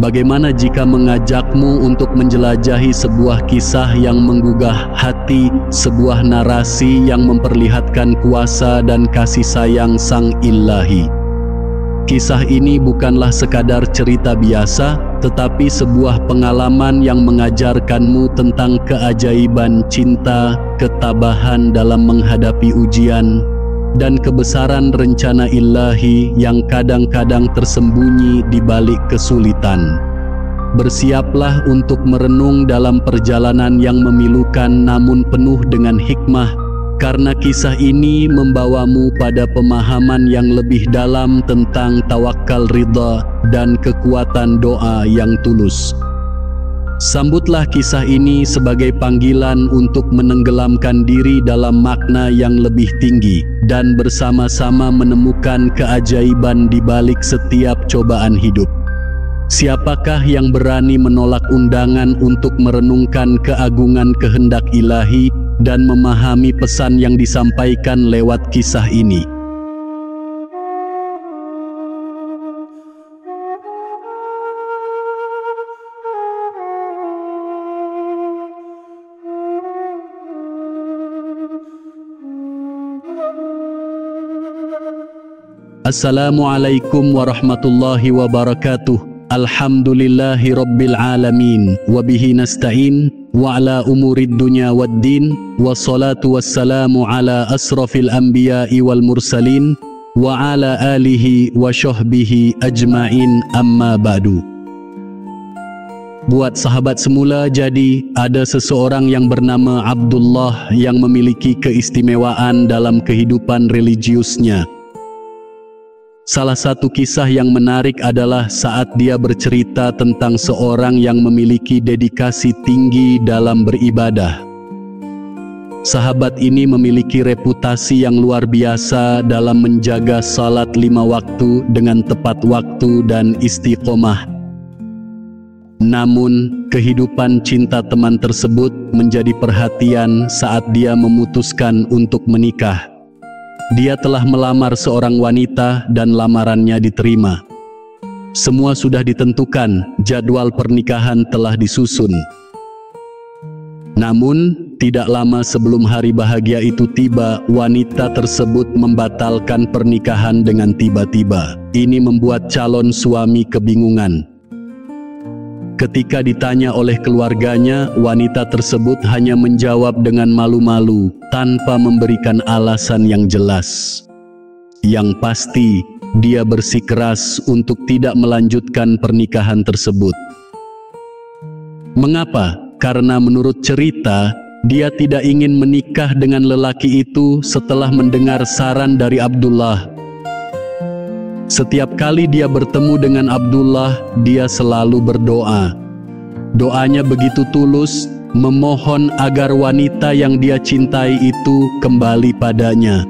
Bagaimana jika mengajakmu untuk menjelajahi sebuah kisah yang menggugah hati, sebuah narasi yang memperlihatkan kuasa dan kasih sayang Sang Ilahi? Kisah ini bukanlah sekadar cerita biasa, tetapi sebuah pengalaman yang mengajarkanmu tentang keajaiban cinta, ketabahan dalam menghadapi ujian, dan kebesaran rencana ilahi yang kadang-kadang tersembunyi di balik kesulitan. Bersiaplah untuk merenung dalam perjalanan yang memilukan namun penuh dengan hikmah, karena kisah ini membawamu pada pemahaman yang lebih dalam tentang tawakal ridha dan kekuatan doa yang tulus. Sambutlah kisah ini sebagai panggilan untuk menenggelamkan diri dalam makna yang lebih tinggi dan bersama-sama menemukan keajaiban di balik setiap cobaan hidup. Siapakah yang berani menolak undangan untuk merenungkan keagungan kehendak ilahi dan memahami pesan yang disampaikan lewat kisah ini? Assalamualaikum warahmatullahi wabarakatuh. Alhamdulillahi rabbil alamin, wabihi nasta'in, wa ala umurid dunya waddin, wassalatu wassalamu ala asrafil anbiya'i wal mursalin, wa ala alihi wa syahbihi ajma'in, amma ba'du. Buat sahabat semula, jadi ada seseorang yang bernama Abdullah yang memiliki keistimewaan dalam kehidupan religiusnya. Salah satu kisah yang menarik adalah saat dia bercerita tentang seorang yang memiliki dedikasi tinggi dalam beribadah. Sahabat ini memiliki reputasi yang luar biasa dalam menjaga salat 5 waktu dengan tepat waktu dan istiqomah. Namun, kehidupan cinta teman tersebut menjadi perhatian saat dia memutuskan untuk menikah. Dia telah melamar seorang wanita dan lamarannya diterima. Semua sudah ditentukan, jadwal pernikahan telah disusun. Namun, tidak lama sebelum hari bahagia itu tiba, wanita tersebut membatalkan pernikahan dengan tiba-tiba. Ini membuat calon suami kebingungan. Ketika ditanya oleh keluarganya, wanita tersebut hanya menjawab dengan malu-malu, tanpa memberikan alasan yang jelas. Yang pasti, dia bersikeras untuk tidak melanjutkan pernikahan tersebut. Mengapa? Karena menurut cerita, dia tidak ingin menikah dengan lelaki itu setelah mendengar saran dari Abdullah. Setiap kali dia bertemu dengan Abdullah, dia selalu berdoa. Doanya begitu tulus, memohon agar wanita yang dia cintai itu kembali padanya.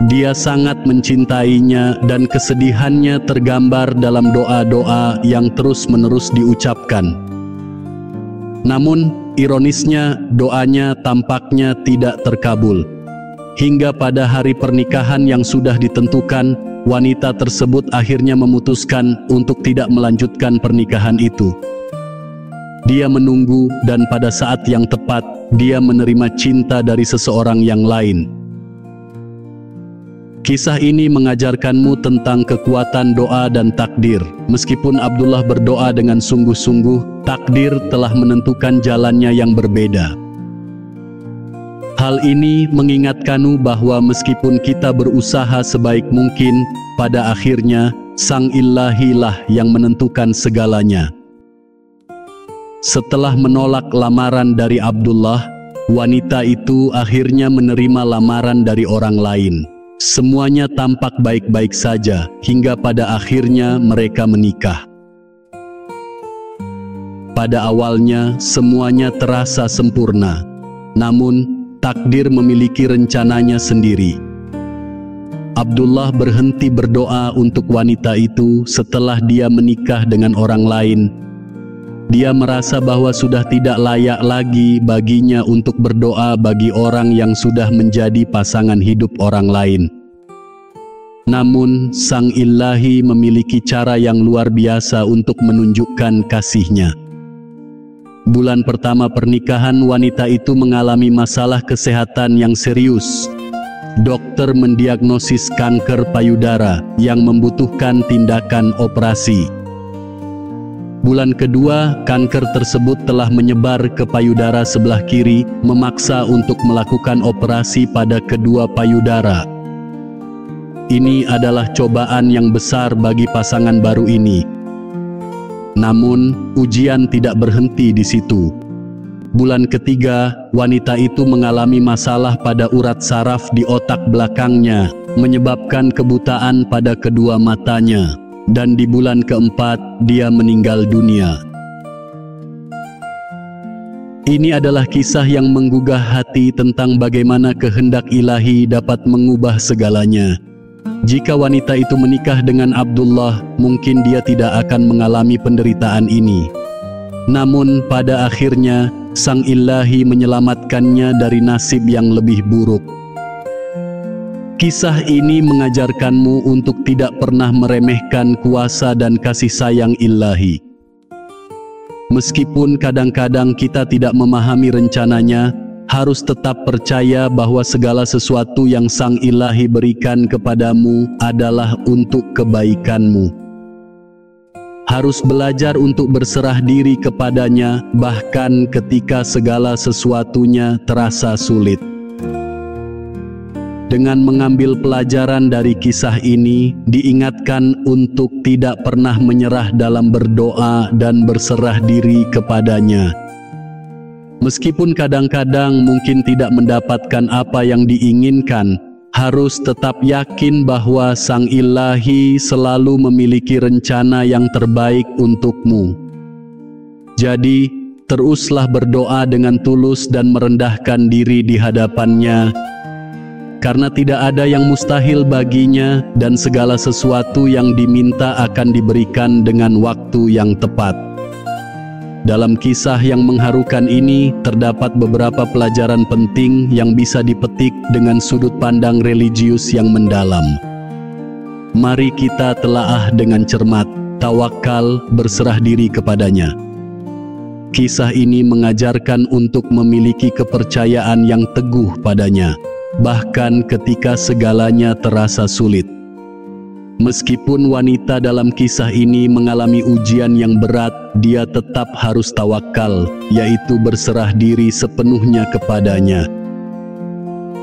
Dia sangat mencintainya dan kesedihannya tergambar dalam doa-doa yang terus-menerus diucapkan. Namun, ironisnya, doanya tampaknya tidak terkabul. Hingga pada hari pernikahan yang sudah ditentukan, wanita tersebut akhirnya memutuskan untuk tidak melanjutkan pernikahan itu. Dia menunggu dan pada saat yang tepat, dia menerima cinta dari seseorang yang lain. Kisah ini mengajarkanmu tentang kekuatan doa dan takdir. Meskipun Abdullah berdoa dengan sungguh-sungguh, takdir telah menentukan jalannya yang berbeda. Hal ini mengingatkanmu bahwa meskipun kita berusaha sebaik mungkin, pada akhirnya Sang Ilahi lah yang menentukan segalanya. Setelah menolak lamaran dari Abdullah, wanita itu akhirnya menerima lamaran dari orang lain. Semuanya tampak baik-baik saja, hingga pada akhirnya mereka menikah. Pada awalnya, semuanya terasa sempurna. Namun, takdir memiliki rencananya sendiri. Abdullah berhenti berdoa untuk wanita itu setelah dia menikah dengan orang lain. Dia merasa bahwa sudah tidak layak lagi baginya untuk berdoa bagi orang yang sudah menjadi pasangan hidup orang lain. Namun, Sang Ilahi memiliki cara yang luar biasa untuk menunjukkan kasih-Nya. Bulan pertama pernikahan, wanita itu mengalami masalah kesehatan yang serius. Dokter mendiagnosis kanker payudara yang membutuhkan tindakan operasi. Bulan kedua, kanker tersebut telah menyebar ke payudara sebelah kiri, memaksa untuk melakukan operasi pada kedua payudara. Ini adalah cobaan yang besar bagi pasangan baru ini. Namun, ujian tidak berhenti di situ. Bulan ketiga, wanita itu mengalami masalah pada urat saraf di otak belakangnya, menyebabkan kebutaan pada kedua matanya. Dan di bulan keempat, dia meninggal dunia. Ini adalah kisah yang menggugah hati tentang bagaimana kehendak Ilahi dapat mengubah segalanya. Jika wanita itu menikah dengan Abdullah, mungkin dia tidak akan mengalami penderitaan ini. Namun pada akhirnya, Sang Ilahi menyelamatkannya dari nasib yang lebih buruk. Kisah ini mengajarkanmu untuk tidak pernah meremehkan kuasa dan kasih sayang Ilahi. Meskipun kadang-kadang kita tidak memahami rencananya, harus tetap percaya bahwa segala sesuatu yang Sang Ilahi berikan kepadamu adalah untuk kebaikanmu. Harus belajar untuk berserah diri kepadanya, bahkan ketika segala sesuatunya terasa sulit. Dengan mengambil pelajaran dari kisah ini, diingatkan untuk tidak pernah menyerah dalam berdoa dan berserah diri kepadanya. Meskipun kadang-kadang mungkin tidak mendapatkan apa yang diinginkan, harus tetap yakin bahwa Sang Ilahi selalu memiliki rencana yang terbaik untukmu. Jadi, teruslah berdoa dengan tulus dan merendahkan diri di hadapan-Nya, karena tidak ada yang mustahil baginya dan segala sesuatu yang diminta akan diberikan dengan waktu yang tepat. Dalam kisah yang mengharukan ini, terdapat beberapa pelajaran penting yang bisa dipetik dengan sudut pandang religius yang mendalam. Mari kita telaah dengan cermat, tawakal, berserah diri kepadanya. Kisah ini mengajarkan untuk memiliki kepercayaan yang teguh padanya, bahkan ketika segalanya terasa sulit. Meskipun wanita dalam kisah ini mengalami ujian yang berat, dia tetap harus tawakal, yaitu berserah diri sepenuhnya kepadanya.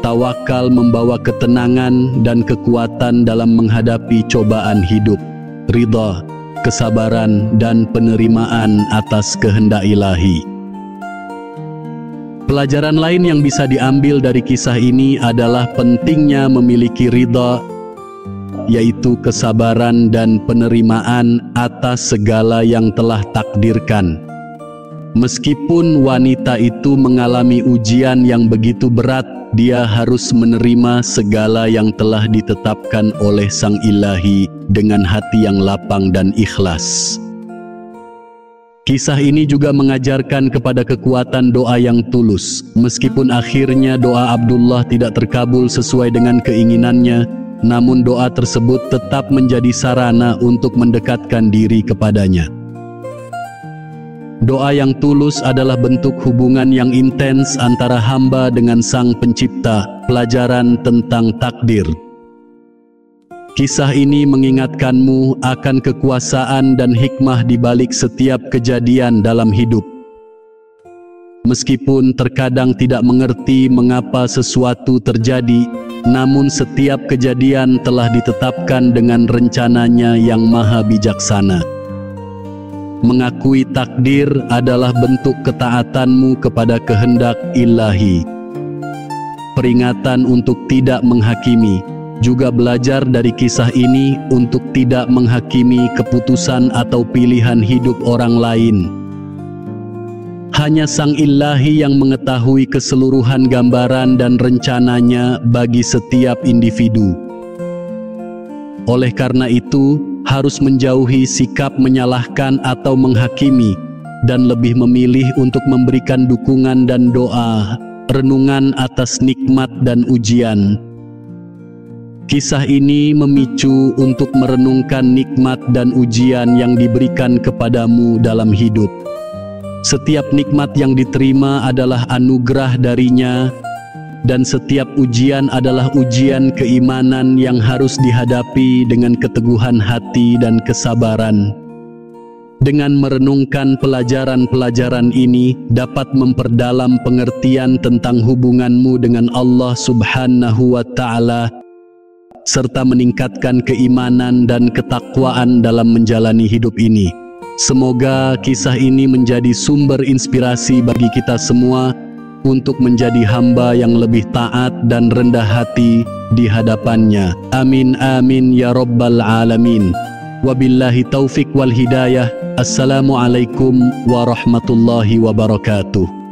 Tawakal membawa ketenangan dan kekuatan dalam menghadapi cobaan hidup, ridha, kesabaran, dan penerimaan atas kehendak Ilahi. Pelajaran lain yang bisa diambil dari kisah ini adalah pentingnya memiliki ridha, yaitu kesabaran dan penerimaan atas segala yang telah takdirkan. Meskipun wanita itu mengalami ujian yang begitu berat, dia harus menerima segala yang telah ditetapkan oleh Sang Ilahi dengan hati yang lapang dan ikhlas. Kisah ini juga mengajarkan kepada kekuatan doa yang tulus. Meskipun akhirnya doa Abdullah tidak terkabul sesuai dengan keinginannya, namun doa tersebut tetap menjadi sarana untuk mendekatkan diri kepadanya. Doa yang tulus adalah bentuk hubungan yang intens antara hamba dengan Sang Pencipta, pelajaran tentang takdir. Kisah ini mengingatkanmu akan kekuasaan dan hikmah di balik setiap kejadian dalam hidup. Meskipun terkadang tidak mengerti mengapa sesuatu terjadi, namun setiap kejadian telah ditetapkan dengan rencananya yang maha bijaksana. Mengakui takdir adalah bentuk ketaatanmu kepada kehendak Ilahi. Peringatan untuk tidak menghakimi. Juga belajar dari kisah ini untuk tidak menghakimi keputusan atau pilihan hidup orang lain. Hanya Sang Ilahi yang mengetahui keseluruhan gambaran dan rencananya bagi setiap individu. Oleh karena itu, harus menjauhi sikap menyalahkan atau menghakimi, dan lebih memilih untuk memberikan dukungan dan doa, renungan atas nikmat dan ujian. Kisah ini memicu untuk merenungkan nikmat dan ujian yang diberikan kepadamu dalam hidup. Setiap nikmat yang diterima adalah anugerah darinya, dan setiap ujian adalah ujian keimanan yang harus dihadapi dengan keteguhan hati dan kesabaran. Dengan merenungkan pelajaran-pelajaran ini dapat memperdalam pengertian tentang hubunganmu dengan Allah Subhanahu wa Ta'ala, serta meningkatkan keimanan dan ketakwaan dalam menjalani hidup ini. Semoga kisah ini menjadi sumber inspirasi bagi kita semua untuk menjadi hamba yang lebih taat dan rendah hati di hadapannya. Amin amin ya rabbal alamin. Wabillahi taufik wal hidayah. Assalamualaikum warahmatullahi wabarakatuh.